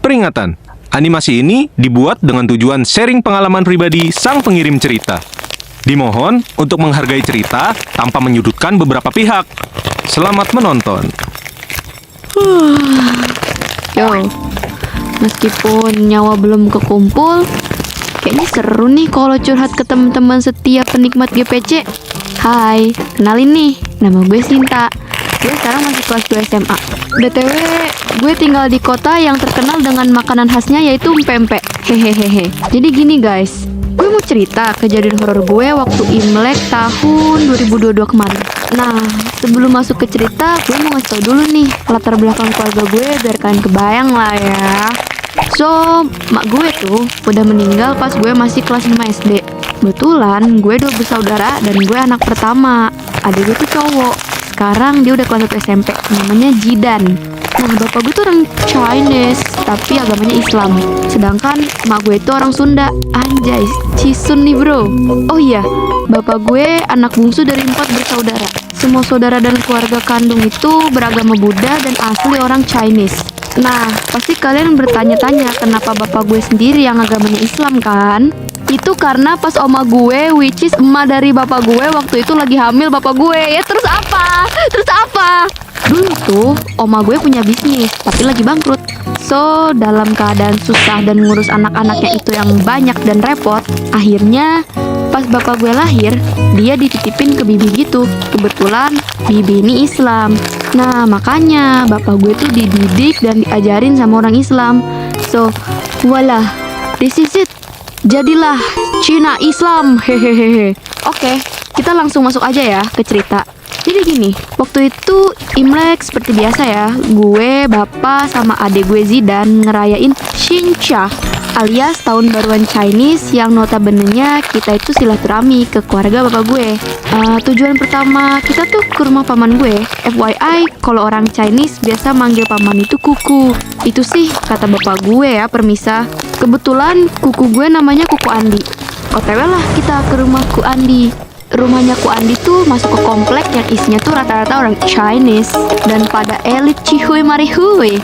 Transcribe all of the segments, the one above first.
Peringatan, animasi ini dibuat dengan tujuan sharing pengalaman pribadi sang pengirim cerita. Dimohon untuk menghargai cerita tanpa menyudutkan beberapa pihak. Selamat menonton. Yo, meskipun nyawa belum kekumpul, kayaknya seru nih kalau curhat ke teman-teman setia penikmat GPC. Hai, kenalin nih, nama gue Sinta. Gue sekarang masih kelas 2 SMA. BTW, gue tinggal di kota yang terkenal dengan makanan khasnya yaitu empek-empek. Hehehehe. Jadi gini guys, gue mau cerita kejadian horor gue waktu Imlek tahun 2022 kemarin. Nah, sebelum masuk ke cerita, gue mau ngasih tau dulu nih latar belakang keluarga gue biar kalian kebayang lah ya. So, mak gue tuh udah meninggal pas gue masih kelas 5 SD. Kebetulan gue 2 bersaudara dan gue anak pertama. Adik gue tuh cowok. Sekarang dia udah kelas 1 SMP, namanya Jidan. Nah, bapak gue tuh orang Chinese, tapi agamanya Islam. Sedangkan emak gue itu orang Sunda. Anjay, cisun nih bro. Oh iya, bapak gue anak bungsu dari 4 bersaudara. Semua saudara dan keluarga kandung itu beragama Buddha dan asli orang Chinese. Nah, pasti kalian bertanya-tanya kenapa bapak gue sendiri yang agamanya Islam kan? Itu karena pas oma gue, which is emak dari bapak gue, waktu itu lagi hamil bapak gue. Ya terus apa? Terus apa? Dulu tuh oma gue punya bisnis, tapi lagi bangkrut. So, dalam keadaan susah dan ngurus anak-anaknya itu yang banyak dan repot, akhirnya pas bapak gue lahir, dia dititipin ke bibi gitu. Kebetulan bibi ini Islam. Nah, makanya bapak gue tuh dididik dan diajarin sama orang Islam. So, voila, this is it. Jadilah Cina Islam. Hehehe. Oke, kita langsung masuk aja ya ke cerita. Jadi gini, waktu itu Imlek seperti biasa ya, gue, bapak, sama adik gue Zidan ngerayain Xincha alias tahun baruan Chinese yang notabenenya kita itu silaturahmi ke keluarga bapak gue. Tujuan pertama kita tuh ke rumah paman gue. FYI, kalau orang Chinese biasa manggil paman itu kuku. Itu sih kata bapak gue ya, permisa. Kebetulan kuku gue namanya Kuku Andi. OTW lah kita ke rumah Ku Andi. Rumahnya Ku Andi tuh masuk ke komplek yang isinya tuh rata-rata orang Chinese dan pada elit cihuy marihuy.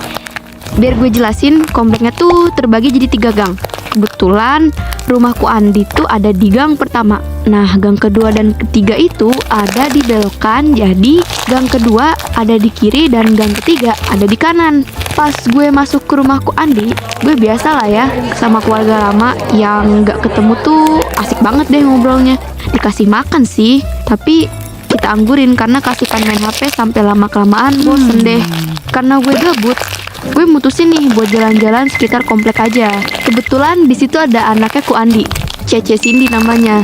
Biar gue jelasin, kompleknya tuh terbagi jadi 3 gang. Kebetulan rumah Ku Andi tuh ada di gang pertama. Nah, gang kedua dan ketiga itu ada di belokan. Jadi gang kedua ada di kiri dan gang ketiga ada di kanan. Pas gue masuk ke rumah Ku Andi, gue biasa lah ya sama keluarga lama yang gak ketemu tuh asik banget deh ngobrolnya. Dikasih makan sih, tapi kita anggurin karena kasihan main HP sampai lama-kelamaan bosen deh. Karena gue gabut, gue mutusin nih buat jalan-jalan sekitar komplek aja. Kebetulan di situ ada anaknya Ku Andi, Cece Cindy namanya.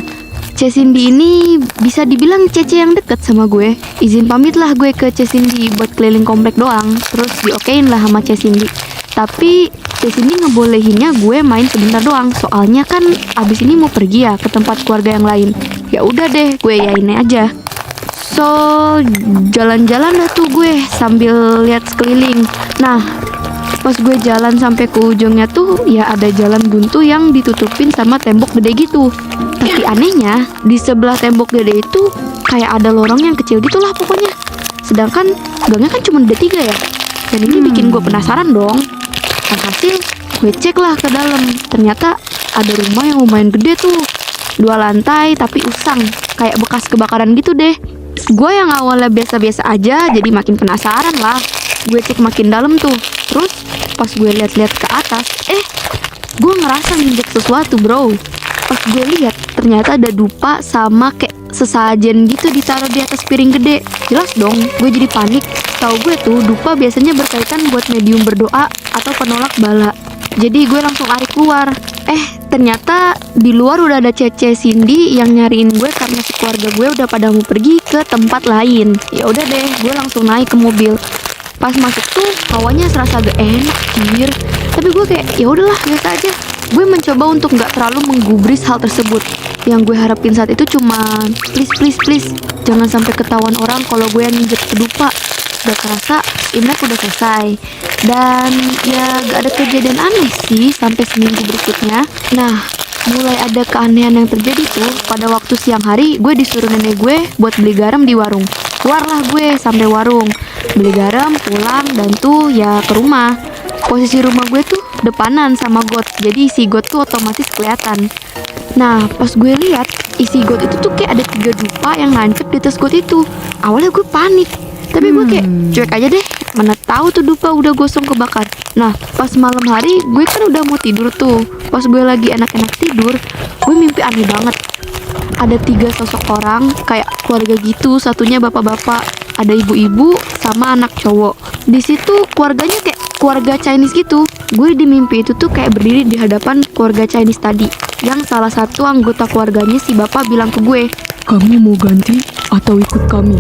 Cece Cindy ini bisa dibilang Cece yang deket sama gue. Izin pamit lah gue ke Cece Cindy buat keliling komplek doang. Terus diokein lah sama Cece Cindy. Tapi Cece Cindy ngebolehinnya gue main sebentar doang. Soalnya kan abis ini mau pergi ya ke tempat keluarga yang lain. Ya udah deh, gue yain aja. So, jalan-jalan dah tuh gue sambil lihat sekeliling. Nah, pas gue jalan sampai ke ujungnya tuh ya ada jalan buntu yang ditutupin sama tembok gede gitu. Tapi anehnya di sebelah tembok gede itu kayak ada lorong yang kecil gitulah pokoknya. Sedangkan gangnya kan cuma ada 3 ya. Dan ini bikin gue penasaran dong. Alhasil gue cek lah ke dalam. Ternyata ada rumah yang lumayan gede tuh, 2 lantai tapi usang, kayak bekas kebakaran gitu deh. Gue yang awalnya biasa-biasa aja jadi makin penasaran lah. Gue cek makin dalam tuh. Terus pas gue lihat-lihat ke atas, gue ngerasa nginjek sesuatu bro. Pas gue lihat ternyata ada dupa sama kayak sesajen gitu ditaruh di atas piring gede. Jelas dong, gue jadi panik. Tahu gue tuh dupa biasanya berkaitan buat medium berdoa atau penolak bala. Jadi gue langsung lari keluar. Ternyata di luar udah ada Cece Cindy yang nyariin gue karena sekeluarga gue udah pada mau pergi ke tempat lain. Ya udah deh, gue langsung naik ke mobil. Pas masuk tuh hawanya serasa agak enak, anjir. Tapi gue kayak ya udahlah biasa aja. Gue mencoba untuk nggak terlalu menggubris hal tersebut. Yang gue harapin saat itu cuma please jangan sampai ketahuan orang kalau gue yang nginjek pedupa. Udah kerasa Imlek udah selesai. Dan ya gak ada kejadian aneh sih sampai seminggu berikutnya. Nah, mulai ada keanehan yang terjadi tuh pada waktu siang hari. Gue disuruh nenek gue buat beli garam di warung. Keluarlah gue sampai warung, beli garam, pulang, dan tuh ya ke rumah. Posisi rumah gue tuh depanan sama got, jadi isi got tuh otomatis kelihatan. Nah, pas gue lihat isi got itu tuh kayak ada 3 dupa yang nancep di atas got itu. Awalnya gue panik, tapi gue kayak cuek aja deh. Mana tahu tuh dupa udah gosong kebakar. Nah, pas malam hari gue kan udah mau tidur tuh. Pas gue lagi enak-enak tidur, gue mimpi aneh banget. Ada 3 sosok orang kayak keluarga gitu, satunya bapak-bapak, ada ibu-ibu sama anak cowok. Di situ keluarganya kayak keluarga Chinese gitu. Gue di mimpi itu tuh kayak berdiri di hadapan keluarga Chinese tadi, yang salah satu anggota keluarganya si bapak bilang ke gue, Kamu mau ganti atau ikut kami?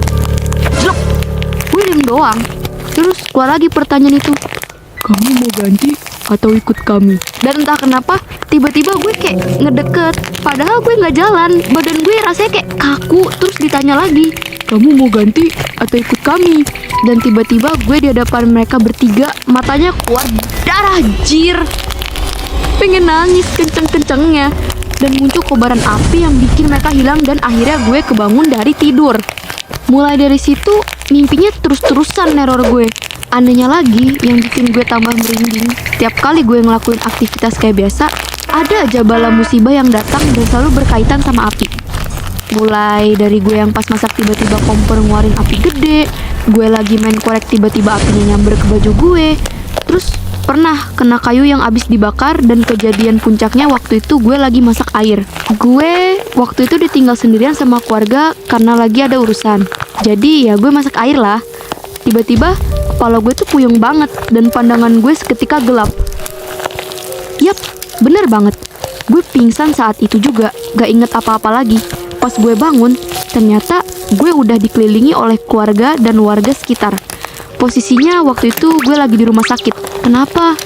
"Jlok." Gue diem doang. Terus keluar lagi pertanyaan itu. Kamu mau ganti atau ikut kami? Dan entah kenapa tiba-tiba gue kayak ngedeket, padahal gue nggak jalan. Badan gue rasanya kayak kaku. Terus ditanya lagi, Kamu mau ganti atau ikut kami? dan tiba-tiba gue di hadapan mereka bertiga, matanya keluar darah jir. Pengen nangis kenceng-kencengnya, dan muncul kobaran api yang bikin mereka hilang, dan akhirnya gue kebangun dari tidur. Mulai dari situ mimpinya terus-terusan neror gue. Anehnya lagi yang bikin gue tambah merinding, tiap kali gue ngelakuin aktivitas kayak biasa, ada aja bala musibah yang datang dan selalu berkaitan sama api. Mulai dari gue yang pas masak tiba-tiba kompor ngeluarin api gede, gue lagi main korek tiba-tiba apinya nyamber ke baju gue, terus pernah kena kayu yang abis dibakar, dan kejadian puncaknya waktu itu gue lagi masak air. Gue waktu itu ditinggal sendirian sama keluarga karena lagi ada urusan. Jadi ya gue masak air lah. Tiba-tiba kepala gue tuh puyeng banget dan pandangan gue seketika gelap. Yap, bener banget. Gue pingsan saat itu juga, gak inget apa-apa lagi. Pas gue bangun, ternyata gue udah dikelilingi oleh keluarga dan warga sekitar. Posisinya waktu itu gue lagi di rumah sakit. Kenapa?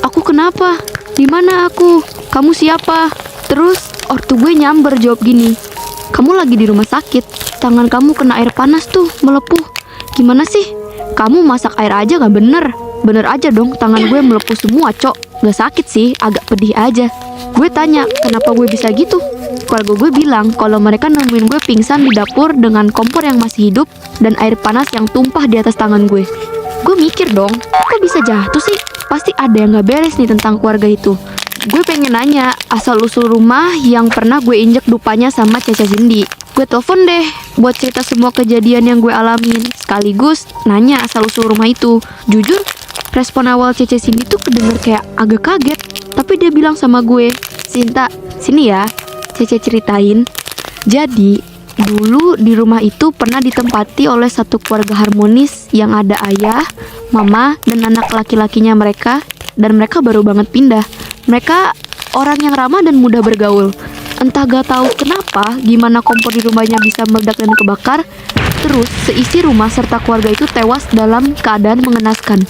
Aku kenapa? Di mana aku? Kamu siapa? Terus ortu gue nyamber jawab gini, kamu lagi di rumah sakit. Tangan kamu kena air panas tuh, melepuh. Gimana sih? Kamu masak air aja gak bener? Bener aja dong, tangan gue melepuh semua, Cok. Gak sakit sih, agak pedih aja. Gue tanya, kenapa gue bisa gitu? Keluarga gue bilang kalau mereka nemuin gue pingsan di dapur dengan kompor yang masih hidup dan air panas yang tumpah di atas tangan gue. Gue mikir dong, kok bisa jatuh sih? Pasti ada yang gak beres nih tentang keluarga itu. Gue pengen nanya asal-usul rumah yang pernah gue injek dupanya sama Cece Cindy. Gue telepon deh buat cerita semua kejadian yang gue alamin, sekaligus nanya asal-usul rumah itu. Jujur, respon awal Cece Cindy tuh kedenger kayak agak kaget. Tapi dia bilang sama gue, Sinta, sini ya, Cece ceritain. Jadi, dulu di rumah itu pernah ditempati oleh satu keluarga harmonis yang ada ayah, mama, dan anak laki-lakinya mereka. Dan mereka baru banget pindah. Mereka orang yang ramah dan mudah bergaul. Entah gak tahu kenapa, gimana kompor di rumahnya bisa meledak dan kebakar. Terus, seisi rumah serta keluarga itu tewas dalam keadaan mengenaskan.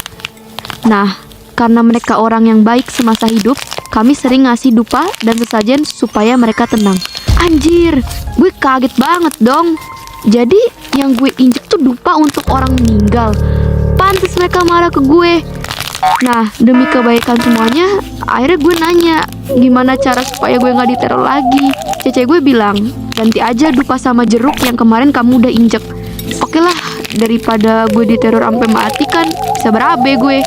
Nah, karena mereka orang yang baik semasa hidup, kami sering ngasih dupa dan sesajen supaya mereka tenang. Anjir, gue kaget banget dong. Jadi yang gue injek tuh dupa untuk orang meninggal. Pantes mereka marah ke gue. Nah, demi kebaikan semuanya, akhirnya gue nanya, gimana cara supaya gue gak diteror lagi. Cece gue bilang, ganti aja dupa sama jeruk yang kemarin kamu udah injek. Oke lah, daripada gue diteror sampai mati kan bisa berabe gue.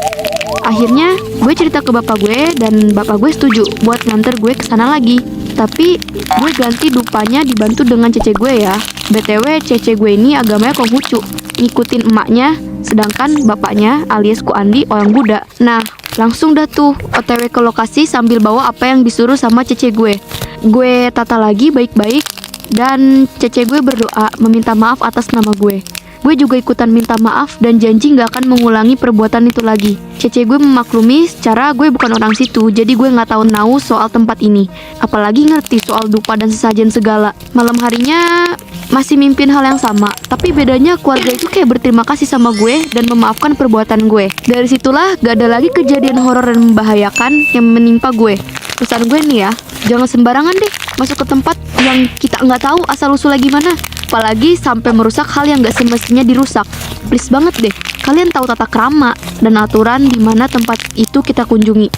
Akhirnya gue cerita ke bapak gue dan bapak gue setuju buat nganter gue ke sana lagi. Tapi gue ganti dupanya dibantu dengan cece gue ya. BTW cece gue ini agamanya Konghucu, ngikutin emaknya, sedangkan bapaknya alias Ku Andi orang Buddha. Nah, langsung dah tuh OTW ke lokasi sambil bawa apa yang disuruh sama cece gue. Gue tata lagi baik-baik dan cece gue berdoa meminta maaf atas nama gue. Gue juga ikutan minta maaf dan janji gak akan mengulangi perbuatan itu lagi. Cece gue memaklumi secara gue bukan orang situ, jadi gue gak tahu nahu soal tempat ini. Apalagi ngerti soal dupa dan sesajen segala. Malam harinya masih mimpin hal yang sama, tapi bedanya keluarga itu kayak berterima kasih sama gue dan memaafkan perbuatan gue. Dari situlah gak ada lagi kejadian horor dan membahayakan yang menimpa gue. Pesan gue nih ya, jangan sembarangan deh masuk ke tempat yang kita nggak tahu asal-usulnya gimana. Apalagi sampai merusak hal yang gak semestinya dirusak. Please banget deh, kalian tahu tata krama dan aturan di mana tempat itu kita kunjungi.